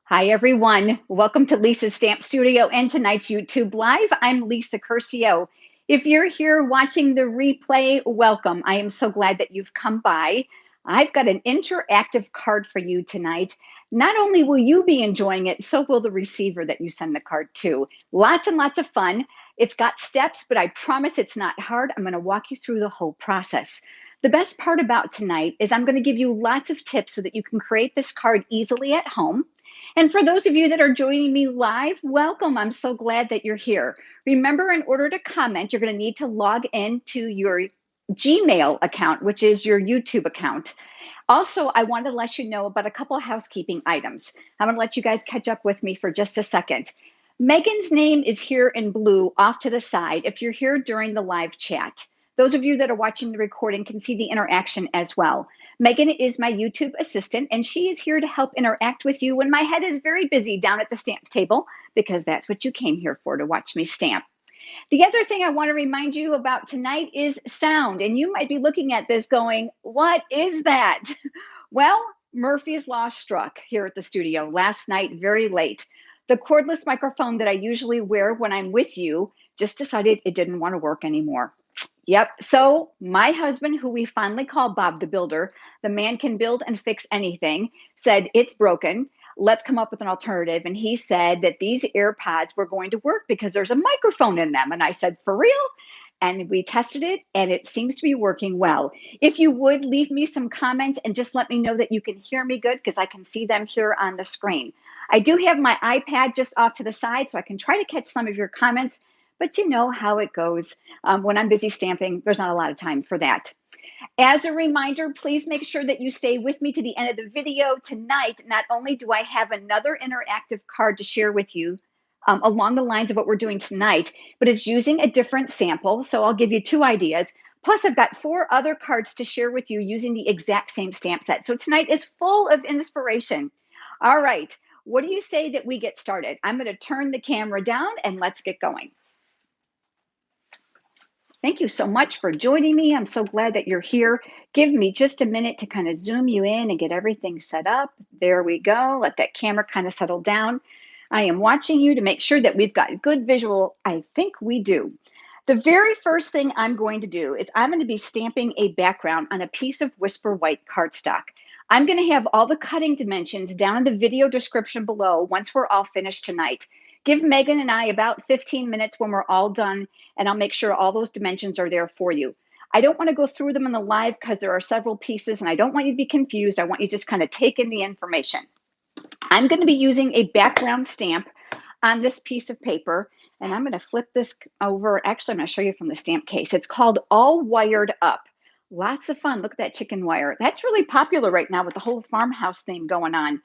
Hi, everyone. Welcome to Lisa's Stamp Studio and tonight's YouTube Live. I'm Lisa Curcio. If you're here watching the replay, welcome. I am so glad that you've come by. I've got an interactive card for you tonight. Not only will you be enjoying it, so will the receiver that you send the card to. Lots and lots of fun. It's got steps, but I promise it's not hard. I'm going to walk you through the whole process. The best part about tonight is I'm going to give you lots of tips so that you can create this card easily at home. And for those of you that are joining me live, welcome. I'm so glad that you're here. Remember, in order to comment, you're going to need to log into your Gmail account, which is your YouTube account. Also, I want to let you know about a couple of housekeeping items. I'm going to let you guys catch up with me for just a second. Megan's name is here in blue off to the side if you're here during the live chat. Those of you that are watching the recording can see the interaction as well. Megan is my YouTube assistant, and she is here to help interact with you when my head is very busy down at the stamp table, because that's what you came here for, to watch me stamp. The other thing I want to remind you about tonight is sound. And you might be looking at this going, what is that? Well, Murphy's Law struck here at the studio last night, very late. The cordless microphone that I usually wear when I'm with you just decided it didn't want to work anymore. Yep. So my husband, who we fondly call Bob the Builder, the man can build and fix anything, said it's broken. Let's come up with an alternative. And he said that these AirPods were going to work because there's a microphone in them. And I said, for real? And we tested it and it seems to be working well. If you would leave me some comments and just let me know that you can hear me good, because I can see them here on the screen. I do have my iPad just off to the side, so I can try to catch some of your comments, but you know how it goes. When I'm busy stamping, there's not a lot of time for that. As a reminder, please make sure that you stay with me to the end of the video tonight. Not only do I have another interactive card to share with you along the lines of what we're doing tonight, but it's using a different sample. So I'll give you two ideas. Plus, I've got 4 other cards to share with you using the exact same stamp set. So tonight is full of inspiration. All right, what do you say that we get started? I'm going to turn the camera down and let's get going. Thank you so much for joining me. I'm so glad that you're here. Give me just a minute to kind of zoom you in and get everything set up. There we go. Let that camera kind of settle down. I am watching you to make sure that we've got good visual. I think we do. The very first thing I'm going to do is I'm going to be stamping a background on a piece of Whisper White cardstock. I'm going to have all the cutting dimensions down in the video description below once we're all finished tonight. Give Megan and I about 15 minutes when we're all done, and I'll make sure all those dimensions are there for you. I don't want to go through them in the live because there are several pieces, and I don't want you to be confused. I want you to just kind of take in the information. I'm going to be using a background stamp on this piece of paper, and I'm going to flip this over. Actually, I'm going to show you from the stamp case. It's called All Wired Up. Lots of fun. Look at that chicken wire. That's really popular right now with the whole farmhouse theme going on.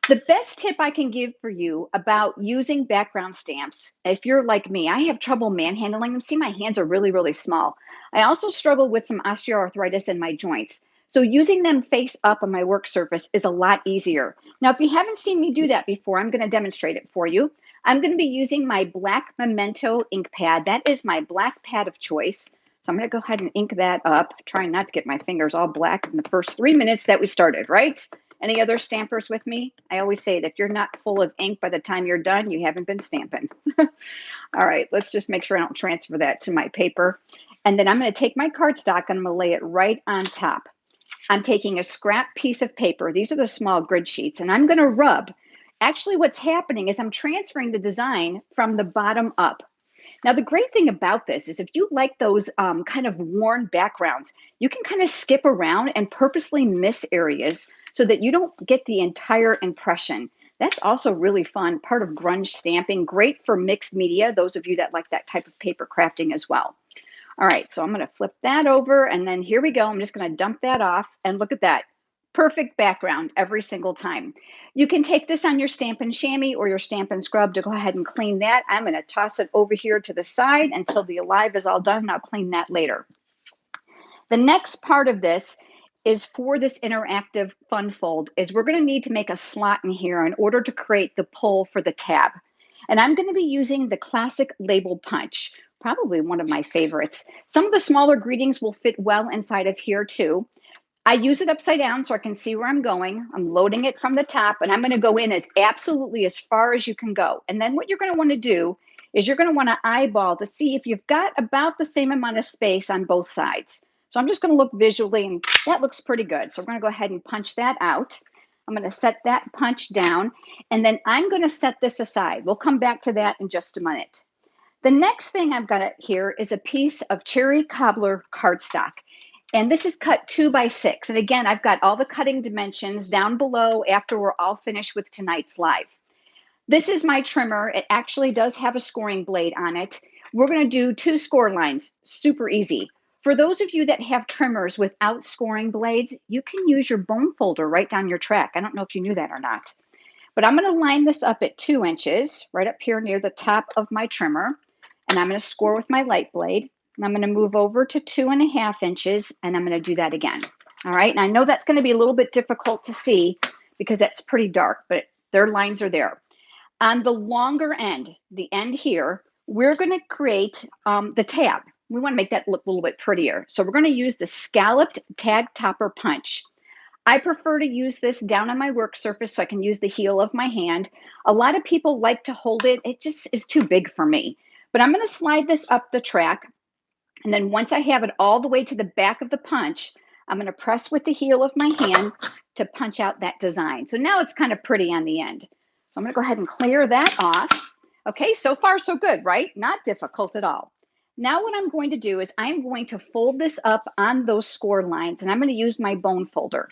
The best tip I can give for you about using background stamps, if you're like me, I have trouble manhandling them. See, my hands are really, really small. I also struggle with some osteoarthritis in my joints. So using them face up on my work surface is a lot easier. Now, if you haven't seen me do that before, I'm going to demonstrate it for you. I'm going to be using my black Memento ink pad. That is my black pad of choice. So I'm going to go ahead and ink that up, trying not to get my fingers all black in the first 3 minutes that we started, right? Any other stampers with me? I always say that if you're not full of ink by the time you're done, you haven't been stamping. All right, let's just make sure I don't transfer that to my paper. And then I'm going to take my cardstock and I'm going to lay it right on top. I'm taking a scrap piece of paper. These are the small grid sheets, and I'm going to rub. Actually, what's happening is I'm transferring the design from the bottom up. Now, the great thing about this is if you like those kind of worn backgrounds, you can kind of skip around and purposely miss areas so that you don't get the entire impression. That's also really fun, part of grunge stamping, great for mixed media, those of you that like that type of paper crafting as well. All right, so I'm going to flip that over, and then here we go. I'm just going to dump that off, and look at that. Perfect background every single time. You can take this on your Stampin' Chamois or your Stampin' Scrub to go ahead and clean that. I'm going to toss it over here to the side until the Alive is all done, and I'll clean that later. The next part of this is for this interactive fun fold is we're going to need to make a slot in here in order to create the pull for the tab. And I'm going to be using the classic label punch, probably one of my favorites. Some of the smaller greetings will fit well inside of here too. I use it upside down so I can see where I'm going. I'm loading it from the top, and I'm going to go in as absolutely as far as you can go. And then what you're going to want to do is you're going to want to eyeball to see if you've got about the same amount of space on both sides. So I'm just going to look visually, and that looks pretty good. So we're going to go ahead and punch that out. I'm going to set that punch down, and then I'm going to set this aside. We'll come back to that in just a minute. The next thing I've got here is a piece of cherry cobbler cardstock. And this is cut 2x6. And again, I've got all the cutting dimensions down below after we're all finished with tonight's live. This is my trimmer. It actually does have a scoring blade on it. We're going to do 2 score lines, super easy. For those of you that have trimmers without scoring blades, you can use your bone folder right down your track. I don't know if you knew that or not. But I'm going to line this up at 2 inches, right up here near the top of my trimmer. And I'm going to score with my light blade. And I'm going to move over to 2.5 inches, and I'm going to do that again. All right. And I know that's going to be a little bit difficult to see because that's pretty dark, but their lines are there. On the longer end, the end here, we're going to create the tab. We want to make that look a little bit prettier. So we're going to use the scalloped tag topper punch. I prefer to use this down on my work surface so I can use the heel of my hand. A lot of people like to hold it. It just is too big for me. But I'm going to slide this up the track. And then once I have it all the way to the back of the punch, I'm going to press with the heel of my hand to punch out that design. So now it's kind of pretty on the end. So I'm going to go ahead and clear that off. Okay, so far so good, right? Not difficult at all. Now what I'm going to do is I'm going to fold this up on those score lines, and I'm going to use my bone folder.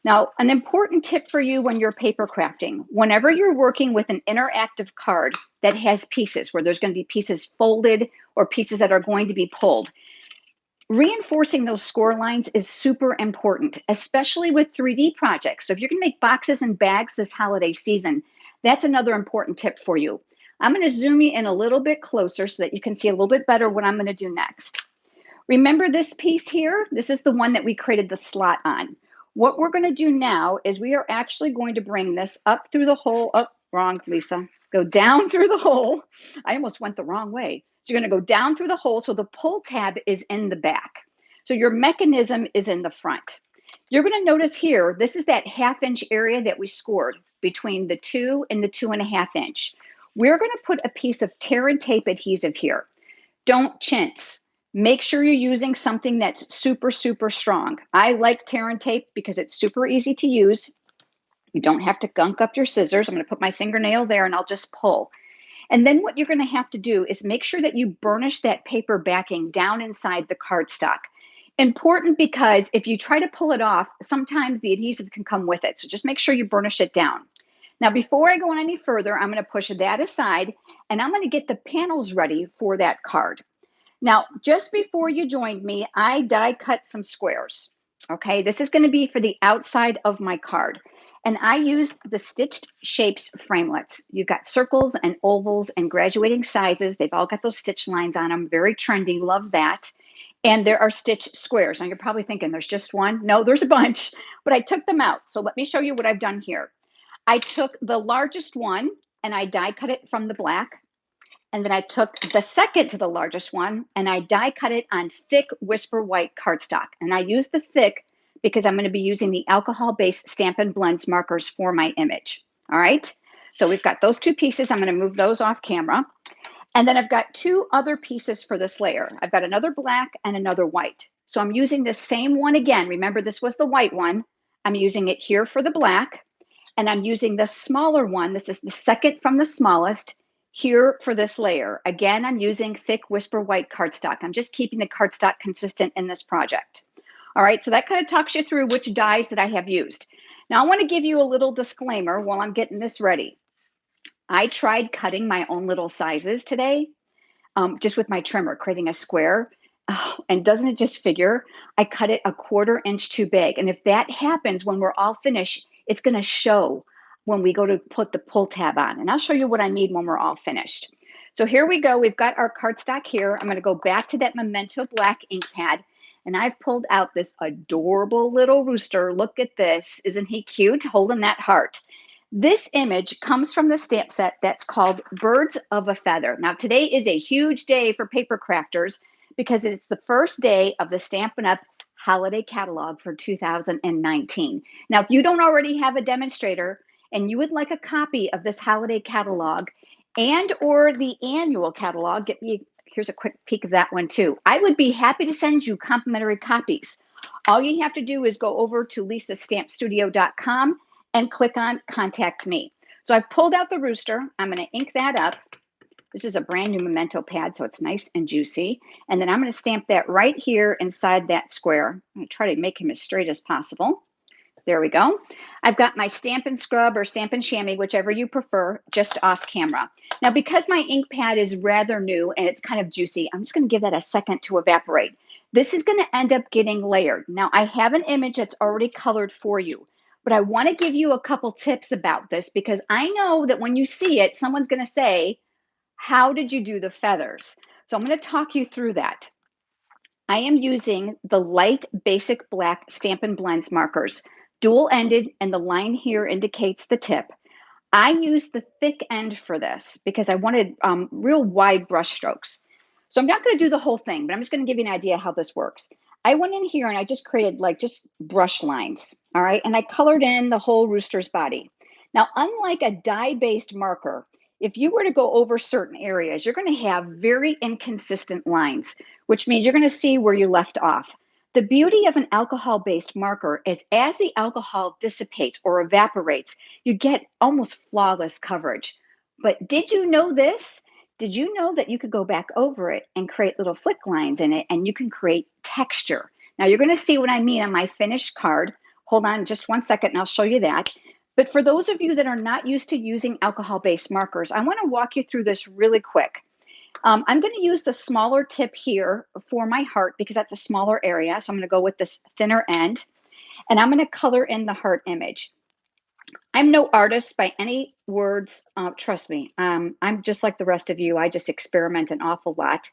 Now, an important tip for you when you're paper crafting, whenever you're working with an interactive card that has pieces, where there's going to be pieces folded or pieces that are going to be pulled, reinforcing those score lines is super important, especially with 3D projects. So if you're going to make boxes and bags this holiday season, that's another important tip for you. I'm going to zoom you in a little bit closer so that you can see a little bit better what I'm going to do next. Remember this piece here? This is the one that we created the slot on. What we're going to do now is we are actually going to bring this up through the hole. Oh, wrong, Lisa. Go down through the hole. I almost went the wrong way. So you're going to go down through the hole so the pull tab is in the back. So your mechanism is in the front. You're going to notice here, this is that 1/2 inch area that we scored between the 2 and the 2.5 inch. We're going to put a piece of tear and tape adhesive here. Don't chintz. Make sure you're using something that's super, super strong. I like tear and tape because it's super easy to use. You don't have to gunk up your scissors. I'm going to put my fingernail there and I'll just pull. And then what you're going to have to do is make sure that you burnish that paper backing down inside the cardstock. Important because if you try to pull it off, sometimes the adhesive can come with it. So just make sure you burnish it down. Now, before I go on any further, I'm going to push that aside and I'm going to get the panels ready for that card. Now, just before you joined me, I die cut some squares. Okay, this is going to be for the outside of my card. And I used the Stitched Shapes framelits. You've got circles and ovals and graduating sizes. They've all got those stitch lines on them. Very trendy. Love that. And there are stitched squares. Now, you're probably thinking there's just one. No, there's a bunch. But I took them out. So let me show you what I've done here. I took the largest one and I die cut it from the black. And then I took the second to the largest one and I die cut it on thick Whisper White cardstock. And I use the thick because I'm going to be using the alcohol-based Stampin' Blends markers for my image. All right. So we've got those 2 pieces. I'm going to move those off camera. And then I've got 2 other pieces for this layer. I've got another black and another white. So I'm using the same one again. Remember, this was the white one. I'm using it here for the black. And I'm using the smaller one. This is the second from the smallest here for this layer. Again, I'm using thick Whisper White cardstock. I'm just keeping the cardstock consistent in this project. All right, so that kind of talks you through which dies that I have used. Now I want to give you a little disclaimer while I'm getting this ready. I tried cutting my own little sizes today, just with my trimmer, creating a square. Oh, and doesn't it just figure? I cut it 1/4 inch too big. And if that happens when we're all finished, it's going to show when we go to put the pull tab on. And I'll show you what I mean when we're all finished. So here we go. We've got our cardstock here. I'm going to go back to that Memento black ink pad. And I've pulled out this adorable little rooster. Look at this. Isn't he cute? Holding that heart. This image comes from the stamp set that's called Birds of a Feather. Now, today is a huge day for paper crafters because it's the first day of the Stampin' Up! holiday catalog for 2019. Now, if you don't already have a demonstrator and you would like a copy of this holiday catalog and or the annual catalog, here's a quick peek of that one too. I would be happy to send you complimentary copies. All you have to do is go over to lisastampstudio.com and click on contact me. So I've pulled out the rooster. I'm going to ink that up. This is a brand new memento pad, so it's nice and juicy. And then I'm going to stamp that right here inside that square. I'm going to try to make him as straight as possible. There we go. I've got my Stampin' Scrub or Stampin' Chamois, whichever you prefer, just off camera. Now, because my ink pad is rather new and it's kind of juicy, I'm just going to give that a second to evaporate. This is going to end up getting layered. Now, I have an image that's already colored for you, but I want to give you a couple tips about this because I know that when you see it, someone's going to say, how did you do the feathers? So I'm going to talk you through that. I am using the light basic black Stampin' Blends markers, dual-ended, and the line here indicates the tip. I used the thick end for this because I wanted real wide brush strokes. So I'm not going to do the whole thing, but I'm just going to give you an idea how this works. I went in here and I just created like just brush lines, all right? And I colored in the whole rooster's body. Now, unlike a dye-based marker, if you were to go over certain areas, you're going to have very inconsistent lines, which means you're going to see where you left off. The beauty of an alcohol-based marker is as the alcohol dissipates or evaporates, you get almost flawless coverage. But did you know this? Did you know that you could go back over it and create little flick lines in it and you can create texture? Now you're going to see what I mean on my finished card. Hold on just one second and I'll show you that. But for those of you that are not used to using alcohol-based markers, I want to walk you through this really quick. I'm going to use the smaller tip here for my heart because that's a smaller area. So I'm going to go with this thinner end and I'm going to color in the heart image. I'm no artist by any words. Trust me. I'm just like the rest of you. I just experiment an awful lot.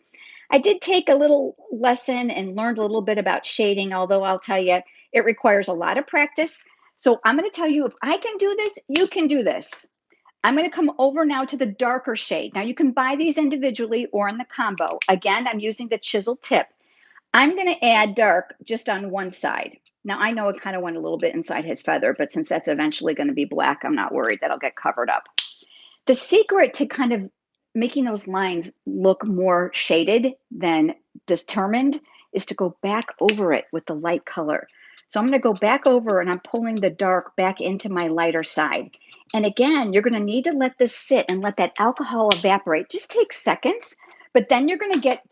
I did take a little lesson and learned a little bit about shading, although I'll tell you, it requires a lot of practice. So I'm going to tell you, if I can do this, you can do this. I'm going to come over now to the darker shade. Now you can buy these individually or in the combo. Again, I'm using the chisel tip. I'm going to add dark just on one side. Now I know it kind of went a little bit inside his feather, but since that's eventually going to be black, I'm not worried that'll get covered up. The secret to kind of making those lines look more shaded than determined is to go back over it with the light color. So I'm going to go back over and I'm pulling the dark back into my lighter side. And again, you're going to need to let this sit and let that alcohol evaporate. Just take seconds, but then you're going to get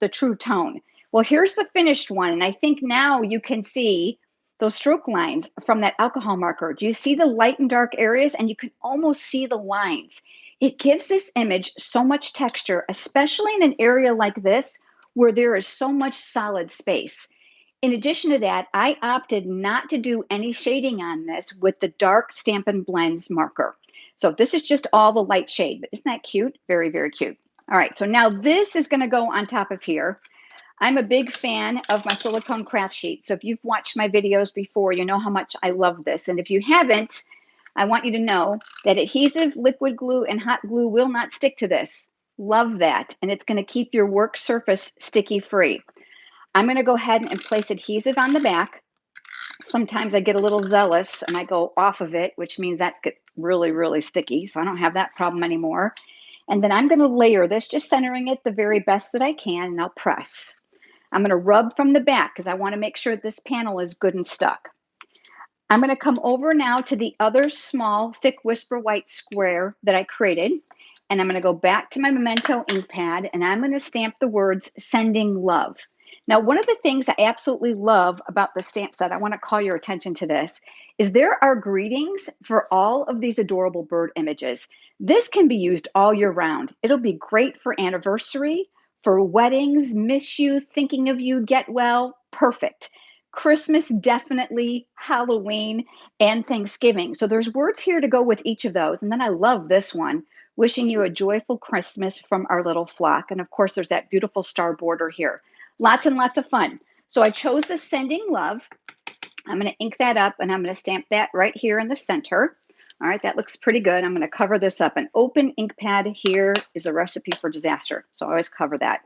the true tone. Well, here's the finished one. And I think now you can see those stroke lines from that alcohol marker. Do you see the light and dark areas? And you can almost see the lines. It gives this image so much texture, especially in an area like this where there is so much solid space. In addition to that, I opted not to do any shading on this with the dark Stampin' Blends marker. So this is just all the light shade, but isn't that cute? Very, very cute. All right, so now this is going to go on top of here. I'm a big fan of my silicone craft sheet. So if you've watched my videos before, you know how much I love this. And if you haven't, I want you to know that adhesive, liquid glue, and hot glue will not stick to this. Love that. And it's going to keep your work surface sticky free. I'm going to go ahead and place adhesive on the back. Sometimes I get a little zealous and I go off of it, which means that's get really, really sticky. So I don't have that problem anymore. And then I'm going to layer this, just centering it the very best that I can, and I'll press. I'm going to rub from the back because I want to make sure this panel is good and stuck. I'm going to come over now to the other small, thick Whisper White square that I created. And I'm going to go back to my Memento ink pad and I'm going to stamp the words sending love. Now, one of the things I absolutely love about the stamp set, I want to call your attention to this, is there are greetings for all of these adorable bird images. This can be used all year round. It'll be great for anniversary, for weddings, miss you, thinking of you, get well, perfect. Christmas, definitely, Halloween, and Thanksgiving. So there's words here to go with each of those. And then I love this one, wishing you a joyful Christmas from our little flock. And of course, there's that beautiful star border here. Lots and lots of fun. So I chose the sending love. I'm going to ink that up and I'm going to stamp that right here in the center. All right, that looks pretty good. I'm going to cover this up. An open ink pad here is a recipe for disaster. So I always cover that.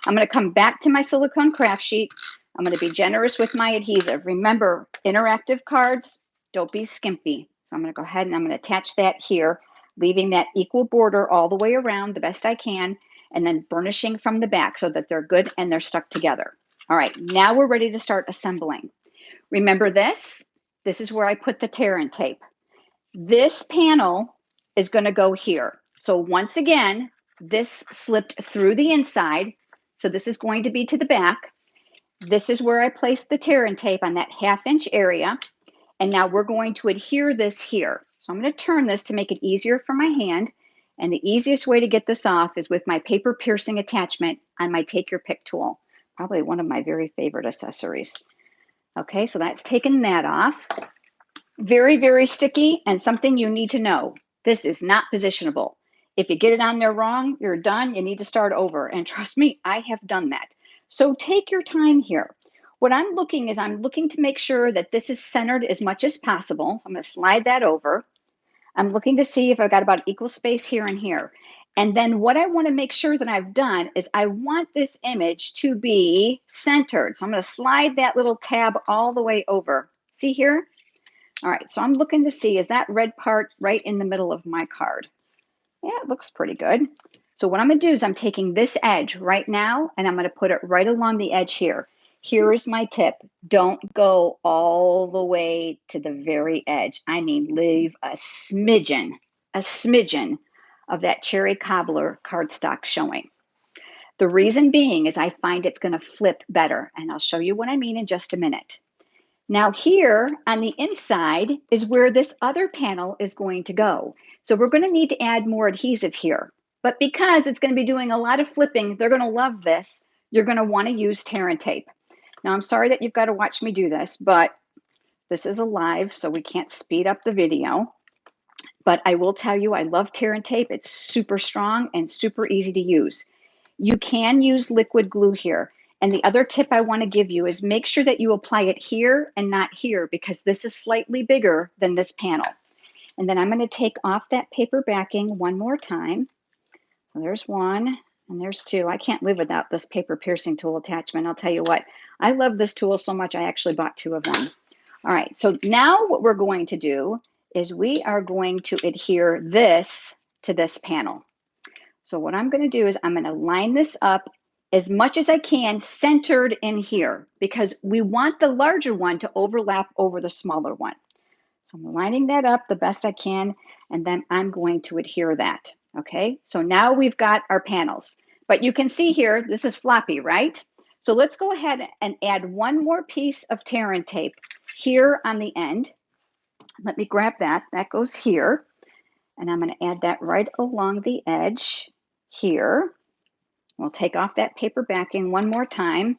I'm going to come back to my silicone craft sheet. I'm going to be generous with my adhesive. Remember, interactive cards, don't be skimpy. So I'm going to go ahead and I'm going to attach that here, leaving that equal border all the way around the best I can, and then burnishing from the back so that they're good and they're stuck together. All right, now we're ready to start assembling. Remember this? This is where I put the tear and tape. This panel is going to go here. So once again, this slipped through the inside. So this is going to be to the back. This is where I placed the tear and tape on that 1/2 inch area. And now we're going to adhere this here. So I'm going to turn this to make it easier for my hand. And the easiest way to get this off is with my paper piercing attachment on my Take Your Pick tool. Probably one of my very favorite accessories. Okay, so that's taken that off. Very, very sticky, and something you need to know. This is not positionable. If you get it on there wrong, you're done. You need to start over. And trust me, I have done that. So take your time here. What I'm looking to make sure that this is centered as much as possible. So I'm going to slide that over. I'm looking to see if I've got about equal space here and here. And then what I want to make sure that I've done is I want this image to be centered. So I'm going to slide that little tab all the way over. See here? All right, so I'm looking to see, is that red part right in the middle of my card? Yeah, it looks pretty good. So what I'm going to do is I'm taking this edge right now, and I'm going to put it right along the edge here. Here is my tip. Don't go all the way to the very edge. I mean, leave a smidgen of that cherry cobbler cardstock showing. The reason being is I find it's going to flip better, and I'll show you what I mean in just a minute. Now here on the inside is where this other panel is going to go. So we're going to need to add more adhesive here. But because it's going to be doing a lot of flipping, they're going to love this. You're going to want to use tear and tape. Now I'm sorry that you've got to watch me do this, but this is a live, so we can't speed up the video. But I will tell you, I love tear and tape. It's super strong and super easy to use. You can use liquid glue here. And the other tip I want to give you is make sure that you apply it here and not here, because this is slightly bigger than this panel. And then I'm going to take off that paper backing one more time. So there's one and there's two. I can't live without this paper piercing tool attachment. I'll tell you what, I love this tool so much I actually bought 2 of them. All right, so now what we're going to do is we are going to adhere this to this panel. So what I'm going to do is I'm going to line this up as much as I can centered in here, because we want the larger one to overlap over the smaller one. So I'm lining that up the best I can, and then I'm going to adhere that. Okay, so now we've got our panels. But you can see here, this is floppy, right? So let's go ahead and add one more piece of tear and tape here on the end. Let me grab that. That goes here. And I'm going to add that right along the edge here. We'll take off that paper backing one more time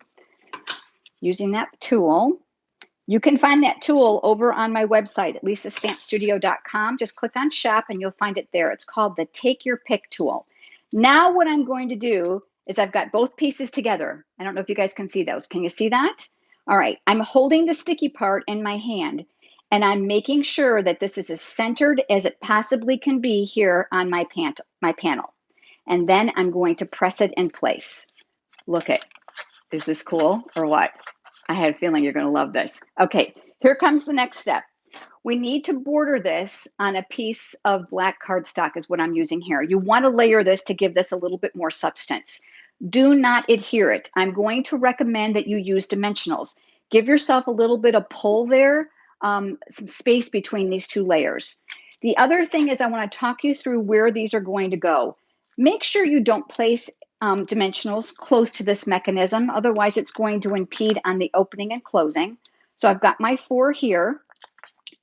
using that tool. You can find that tool over on my website at lisastampstudio.com. Just click on shop and you'll find it there. It's called the Take Your Pick tool. Now what I'm going to do is I've got both pieces together. I don't know if you guys can see those. Can you see that? All right, I'm holding the sticky part in my hand and I'm making sure that this is as centered as it possibly can be here on my panel. And then I'm going to press it in place. Look it. Is this cool or what? I had a feeling you're going to love this. Okay, here comes the next step. We need to border this on a piece of black cardstock is what I'm using here. You want to layer this to give this a little bit more substance. Do not adhere it. I'm going to recommend that you use dimensionals. Give yourself a little bit of pull there, some space between these 2 layers. The other thing is I want to talk you through where these are going to go. Make sure you don't place dimensionals close to this mechanism. Otherwise, it's going to impede on the opening and closing. So I've got my 4 here.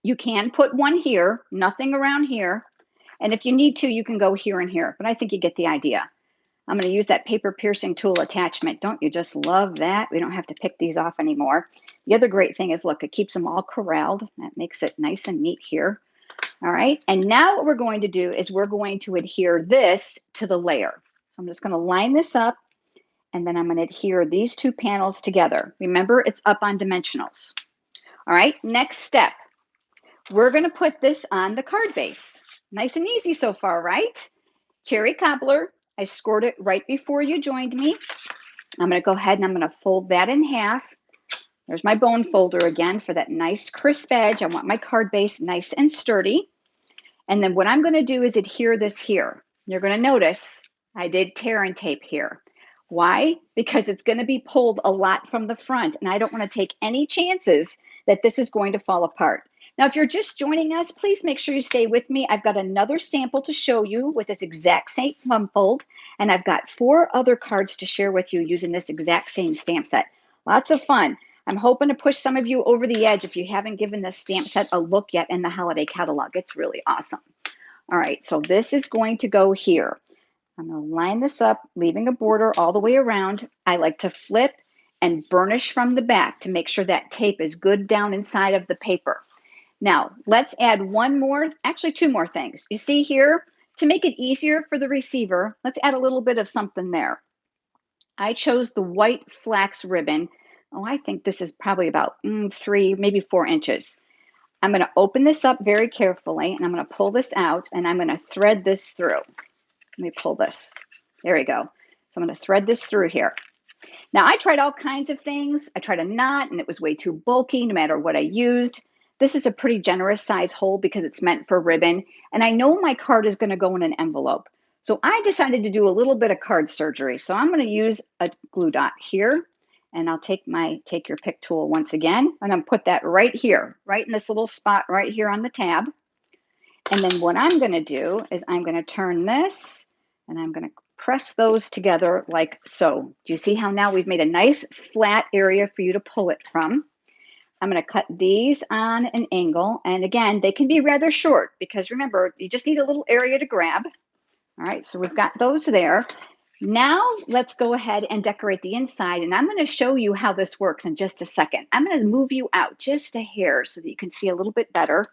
You can put 1 here, nothing around here. And if you need to, you can go here and here. But I think you get the idea. I'm going to use that paper piercing tool attachment. Don't you just love that? We don't have to pick these off anymore. The other great thing is, look, it keeps them all corralled. That makes it nice and neat here. All right. And now what we're going to do is we're going to adhere this to the layer. So I'm just going to line this up, and then I'm going to adhere these 2 panels together. Remember, it's up on dimensionals. All right, next step. We're going to put this on the card base. Nice and easy so far, right? Cherry cobbler. I scored it right before you joined me. I'm going to go ahead and I'm going to fold that in half. There's my bone folder again for that nice crisp edge. I want my card base nice and sturdy. And then what I'm going to do is adhere this here. You're going to notice I did tear and tape here. Why? Because it's going to be pulled a lot from the front, and I don't want to take any chances that this is going to fall apart. Now, if you're just joining us, please make sure you stay with me. I've got another sample to show you with this exact same thumb fold, and I've got 4 other cards to share with you using this exact same stamp set. Lots of fun. I'm hoping to push some of you over the edge if you haven't given this stamp set a look yet in the holiday catalog. It's really awesome. All right, so this is going to go here. I'm going to line this up, leaving a border all the way around. I like to flip and burnish from the back to make sure that tape is good down inside of the paper. Now, let's add one more, actually 2 more things. You see here, to make it easier for the receiver, let's add a little bit of something there. I chose the white flax ribbon. Oh, I think this is probably about 3, maybe 4 inches. I'm going to open this up very carefully, and I'm going to pull this out, and I'm going to thread this through. Let me pull this. There we go. So I'm going to thread this through here. Now, I tried all kinds of things. I tried a knot, and it was way too bulky no matter what I used. This is a pretty generous size hole because it's meant for ribbon, and I know my card is going to go in an envelope. So I decided to do a little bit of card surgery. So I'm going to use a glue dot here, and I'll take your pick tool once again, and I'm put that right here, right in this little spot right here on the tab. And then what I'm going to do is I'm going to turn this, and I'm going to press those together like so. Do you see how now we've made a nice flat area for you to pull it from? I'm going to cut these on an angle. And again, they can be rather short because remember, you just need a little area to grab. All right, so we've got those there. Now let's go ahead and decorate the inside. And I'm going to show you how this works in just a second. I'm going to move you out just a hair so that you can see a little bit better.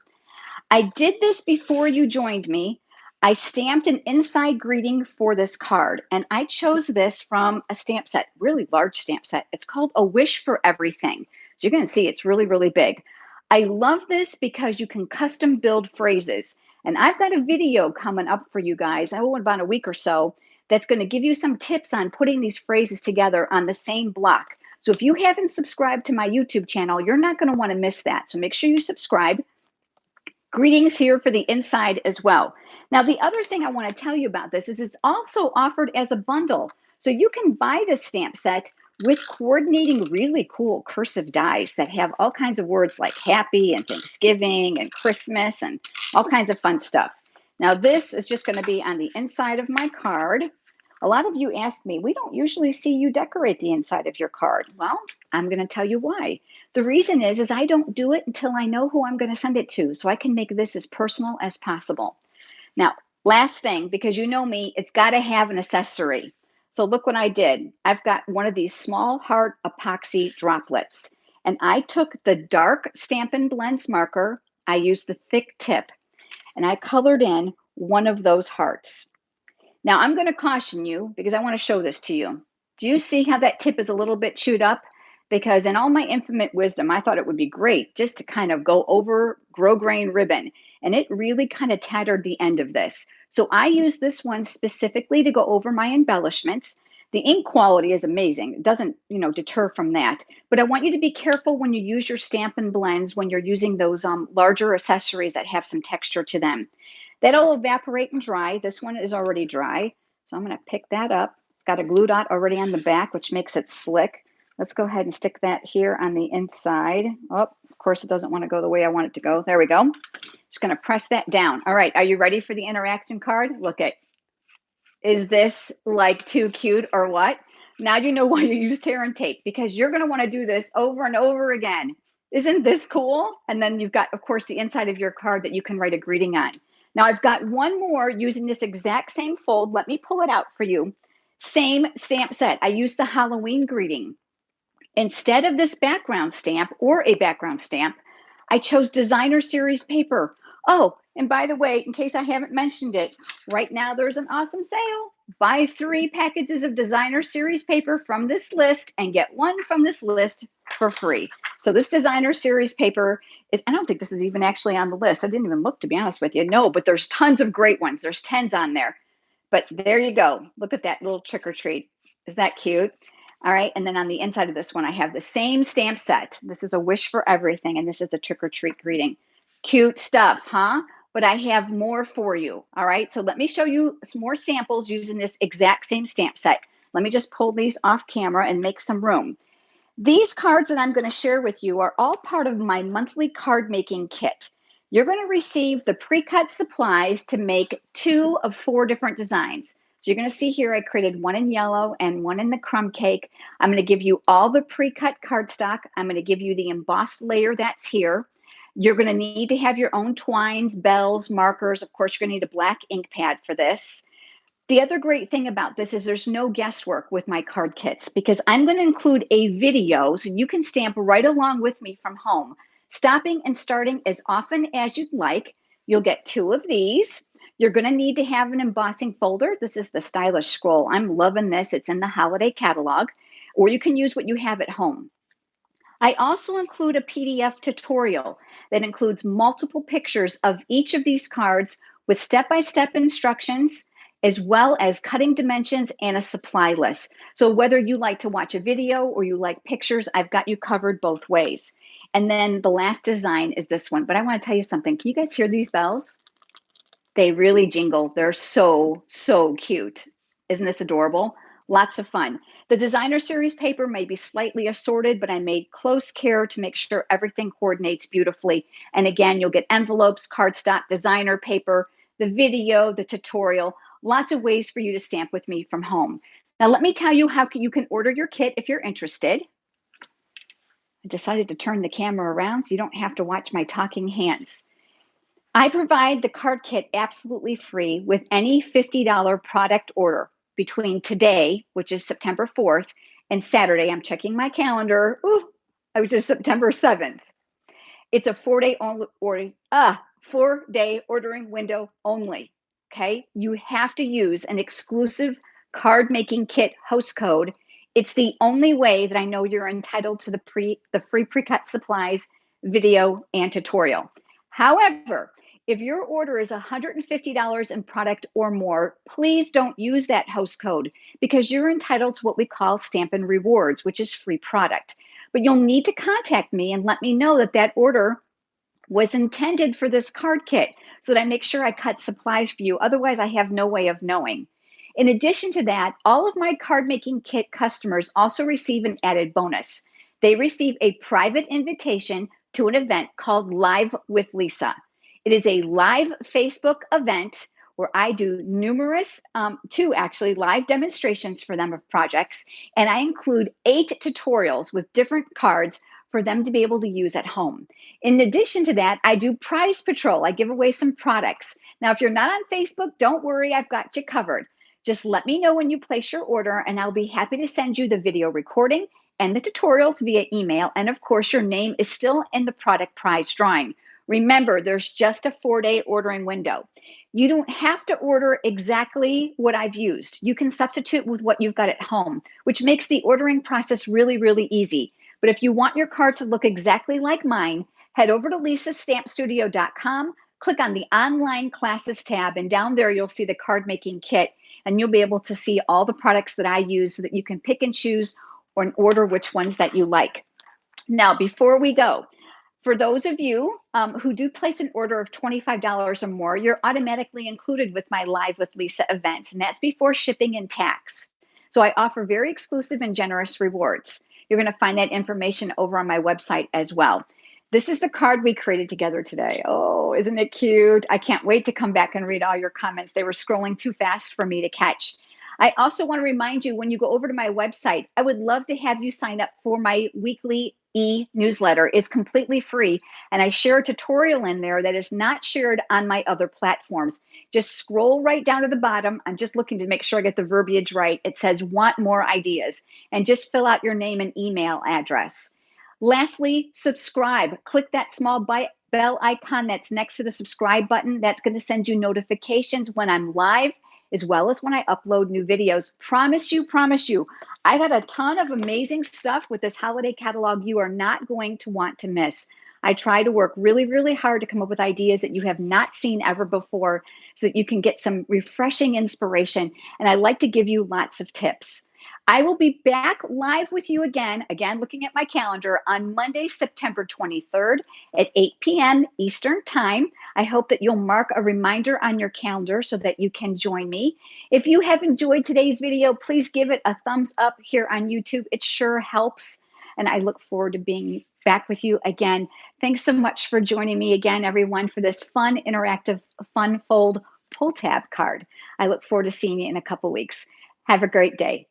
I did this before you joined me. I stamped an inside greeting for this card, and I chose this from a stamp set, really large stamp set. It's called A Wish for Everything. So you're going to see it's really, really big. I love this because you can custom build phrases. And I've got a video coming up for you guys, in about a week or so, that's going to give you some tips on putting these phrases together on the same block. So if you haven't subscribed to my YouTube channel, you're not going to want to miss that. So make sure you subscribe. Greetings here for the inside as well. Now, the other thing I want to tell you about this is it's also offered as a bundle. So you can buy this stamp set with coordinating really cool cursive dies that have all kinds of words like happy and Thanksgiving and Christmas and all kinds of fun stuff. Now, this is just going to be on the inside of my card. A lot of you ask me, we don't usually see you decorate the inside of your card. Well, I'm going to tell you why. The reason is I don't do it until I know who I'm going to send it to, so I can make this as personal as possible. Now, last thing, because you know me, it's got to have an accessory. So look what I did. I've got one of these small heart epoxy droplets, and I took the dark Stampin' Blends marker. I used the thick tip, and I colored in one of those hearts. Now, I'm going to caution you because I want to show this to you. Do you see how that tip is a little bit chewed up? Because in all my infinite wisdom, I thought it would be great just to kind of go over grosgrain ribbon. And it really kind of tattered the end of this. So I use this one specifically to go over my embellishments. The ink quality is amazing. It doesn't, deter from that. But I want you to be careful when you use your Stampin' Blends when you're using those larger accessories that have some texture to them. That'll evaporate and dry. This one is already dry. So I'm going to pick that up. It's got a glue dot already on the back, which makes it slick. Let's go ahead and stick that here on the inside. Oh, of course, it doesn't want to go the way I want it to go. There we go. Just going to press that down. All right, are you ready for the interaction card? Look at, is this like too cute or what? Now you know why you use tear and tape, because you're going to want to do this over and over again. Isn't this cool? And then you've got, of course, the inside of your card that you can write a greeting on. Now I've got one more using this exact same fold. Let me pull it out for you. Same stamp set. I used the Halloween greeting. Instead of this background stamp or a background stamp, I chose designer series paper. Oh, and by the way, in case I haven't mentioned it, right now there's an awesome sale. Buy 3 packages of designer series paper from this list and get 1 from this list for free. So this designer series paper is, I don't think this is even actually on the list. I didn't even look, to be honest with you. No, but there's tons of great ones. There's 10s on there. But there you go. Look at that little trick or treat. Is that cute? All right. And then on the inside of this one, I have the same stamp set. This is a wish for everything. And this is the trick or treat greeting. Cute stuff, huh? But I have more for you. All right. So let me show you some more samples using this exact same stamp set. Let me just pull these off camera and make some room. These cards that I'm going to share with you are all part of my monthly card making kit. You're going to receive the pre-cut supplies to make 2 of 4 different designs. So you're going to see here I created one in yellow and one in the crumb cake. I'm going to give you all the pre-cut cardstock. I'm going to give you the embossed layer that's here. You're going to need to have your own twines, bells, markers. Of course, you're going to need a black ink pad for this. The other great thing about this is there's no guesswork with my card kits because I'm going to include a video so you can stamp right along with me from home, stopping and starting as often as you'd like. You'll get 2 of these. You're going to need to have an embossing folder. This is the stylish scroll. I'm loving this. It's in the holiday catalog, or you can use what you have at home. I also include a PDF tutorial that includes multiple pictures of each of these cards with step-by-step instructions, as well as cutting dimensions and a supply list. So whether you like to watch a video or you like pictures, I've got you covered both ways. And then the last design is this one. But I want to tell you something. Can you guys hear these bells? They really jingle. They're so, so cute. Isn't this adorable? Lots of fun. The designer series paper may be slightly assorted, but I made close care to make sure everything coordinates beautifully. And again, you'll get envelopes, cardstock, designer paper, the video, the tutorial, lots of ways for you to stamp with me from home. Now, let me tell you how you can order your kit if you're interested. I decided to turn the camera around so you don't have to watch my talking hands. I provide the card kit absolutely free with any $50 product order between today, which is September 4th, and Saturday. I'm checking my calendar, which is September 7th. It's a 4-day ordering window only. Okay, you have to use an exclusive card making kit host code. It's the only way that I know you're entitled to the free pre-cut supplies, video, and tutorial. However, if your order is $150 in product or more, please don't use that host code because you're entitled to what we call Stampin' Rewards, which is free product. But you'll need to contact me and let me know that that order was intended for this card kit so that I make sure I cut supplies for you. Otherwise, I have no way of knowing. In addition to that, all of my card making kit customers also receive an added bonus. They receive a private invitation to an event called Live with Lisa. It is a live Facebook event where I do numerous, 2 actually, live demonstrations for them of projects. And I include 8 tutorials with different cards for them to be able to use at home. In addition to that, I do prize patrol. I give away some products. Now, if you're not on Facebook, don't worry, I've got you covered. Just let me know when you place your order, and I'll be happy to send you the video recording and the tutorials via email. And of course, your name is still in the product prize drawing. Remember, there's just a 4-day ordering window. You don't have to order exactly what I've used. You can substitute with what you've got at home, which makes the ordering process really, really easy. But if you want your cards to look exactly like mine, head over to lisastampstudio.com, click on the online classes tab, and down there you'll see the card making kit, and you'll be able to see all the products that I use so that you can pick and choose or order which ones that you like. Now, before we go, for those of you who do place an order of $25 or more, you're automatically included with my Live with Lisa events, and that's before shipping and tax. So I offer very exclusive and generous rewards. You're going to find that information over on my website as well. This is the card we created together today. Oh, isn't it cute? I can't wait to come back and read all your comments. They were scrolling too fast for me to catch. I also want to remind you, when you go over to my website, I would love to have you sign up for my weekly e-newsletter. It's completely free, and I share a tutorial in there that is not shared on my other platforms. Just scroll right down to the bottom. I'm just looking to make sure I get the verbiage right. It says want more ideas, and just fill out your name and email address. Lastly, subscribe. Click that small bell icon that's next to the subscribe button. That's going to send you notifications when I'm live, as well as when I upload new videos. Promise you, I got a ton of amazing stuff with this holiday catalog you are not going to want to miss. I try to work really, really hard to come up with ideas that you have not seen ever before so that you can get some refreshing inspiration. And I like to give you lots of tips. I will be back live with you again, looking at my calendar on Monday, September 23rd at 8 p.m. Eastern Time. I hope that you'll mark a reminder on your calendar so that you can join me. If you have enjoyed today's video, please give it a thumbs up here on YouTube. It sure helps. And I look forward to being back with you again. Thanks so much for joining me again, everyone, for this fun, interactive, fun fold pull tab card. I look forward to seeing you in a couple weeks. Have a great day.